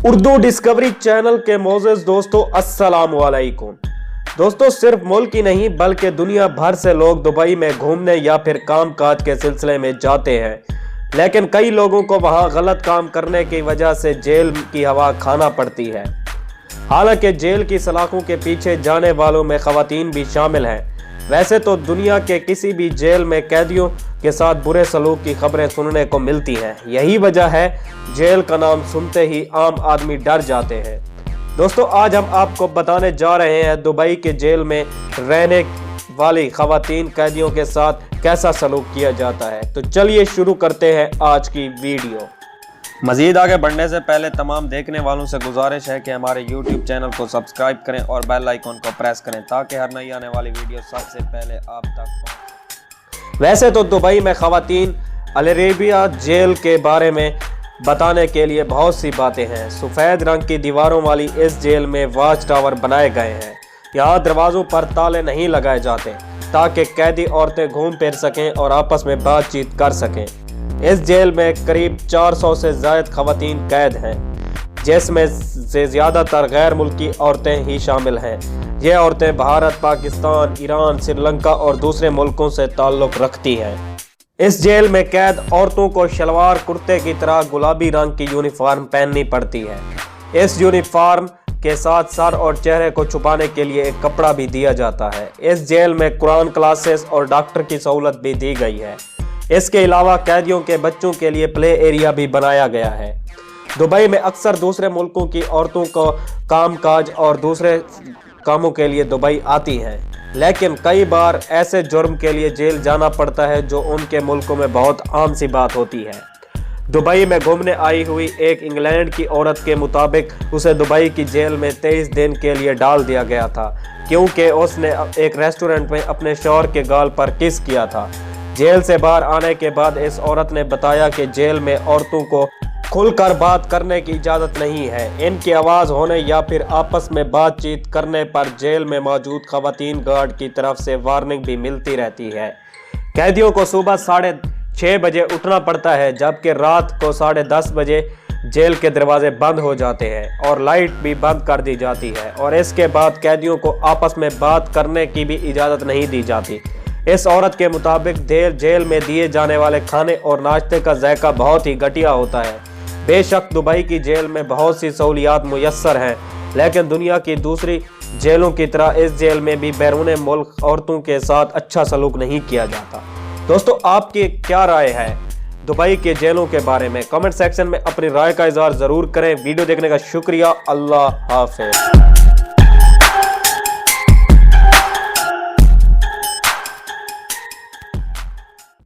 Urdu discovery channel के मोअज़्ज़िज़ दोस्तों, अस्सलाम वालेकुम। दोस्तों, सिर्फ मुल्क ही नहीं बल्कि दुनिया भर से लोग दुबई में घूमने या फिर काम काज के सिलसिले में जाते हैं, लेकिन कई लोगों को वहां गलत काम करने की वजह से जेल की हवा खाना पड़ती है। हालांकि जेल की सलाखों के पीछे जाने वालों में ख़वातीन भी शामिल हैं। वैसे तो दुनिया के किसी भी जेल में कैदियों के साथ बुरे सलूक की खबरें सुनने को मिलती हैं। यही वजह है जेल का नाम सुनते ही आम आदमी डर जाते हैं। दोस्तों, आज हम आपको बताने जा रहे हैं दुबई के जेल में रहने वाली ख़वातीन कैदियों के साथ कैसा सलूक किया जाता है। तो चलिए शुरू करते हैं आज की वीडियो। मज़ीद आगे बढ़ने से पहले तमाम देखने वालों से गुजारिश है कि हमारे YouTube चैनल को सब्सक्राइब करें और बेल आइकॉन को प्रेस करें ताकि हर नई आने वाली वीडियो सबसे पहले आप तक पहुंचे। वैसे तो दुबई में ख़वातीन अल अरेबिया जेल के बारे में बताने के लिए बहुत सी बातें हैं। सफ़ेद रंग की दीवारों वाली इस जेल में वॉच टावर बनाए गए हैं। यहाँ दरवाज़ों पर ताले नहीं लगाए जाते ताकि कैदी औरतें घूम फिर सकें और आपस में बातचीत कर सकें। इस जेल में करीब 400 से ज़ायद ख़वातीन कैद हैं, जिसमें से ज़्यादातर गैर मुल्की औरतें ही शामिल हैं। ये औरतें भारत, पाकिस्तान, ईरान, श्रीलंका और दूसरे मुल्कों से ताल्लुक़ रखती हैं। इस जेल में कैद औरतों को शलवार कुर्ते की तरह गुलाबी रंग की यूनिफॉर्म पहननी पड़ती है। इस यूनिफॉर्म के साथ सर और चेहरे को छुपाने के लिए एक कपड़ा भी दिया जाता है। इस जेल में कुरान क्लासेस और डॉक्टर की सहूलत भी दी गई है। इसके अलावा कैदियों के बच्चों के लिए प्ले एरिया भी बनाया गया है। दुबई में अक्सर दूसरे मुल्कों की औरतों को काम काज और दूसरे कामों के लिए दुबई आती हैं, लेकिन कई बार ऐसे जुर्म के लिए जेल जाना पड़ता है जो उनके मुल्कों में बहुत आम सी बात होती है। दुबई में घूमने आई हुई एक इंग्लैंड की औरत के मुताबिक उसे दुबई की जेल में 23 दिन के लिए डाल दिया गया था, क्योंकि उसने एक रेस्टोरेंट में अपने शौहर के गाल पर किस किया था। जेल से बाहर आने के बाद इस औरत ने बताया कि जेल में औरतों को खुलकर बात करने की इजाज़त नहीं है। इनकी आवाज़ होने या फिर आपस में बातचीत करने पर जेल में मौजूद ख़वातीन गार्ड की तरफ से वार्निंग भी मिलती रहती है। कैदियों को सुबह 6:30 बजे उठना पड़ता है, जबकि रात को 10:30 बजे जेल के दरवाजे बंद हो जाते हैं और लाइट भी बंद कर दी जाती है, और इसके बाद कैदियों को आपस में बात करने की भी इजाज़त नहीं दी जाती। इस औरत के मुताबिक जेल में दिए जाने वाले खाने और नाश्ते का जायका बहुत ही घटिया होता है। बेशक दुबई की जेल में बहुत सी सहूलियात मुयस्सर हैं, लेकिन दुनिया की दूसरी जेलों की तरह इस जेल में भी बैरून मुल्क औरतों के साथ अच्छा सलूक नहीं किया जाता। दोस्तों, आपकी क्या राय है दुबई के जेलों के बारे में? कमेंट सेक्शन में अपनी राय का इजहार ज़रूर करें। वीडियो देखने का शुक्रिया। अल्लाह हाफ़िज़।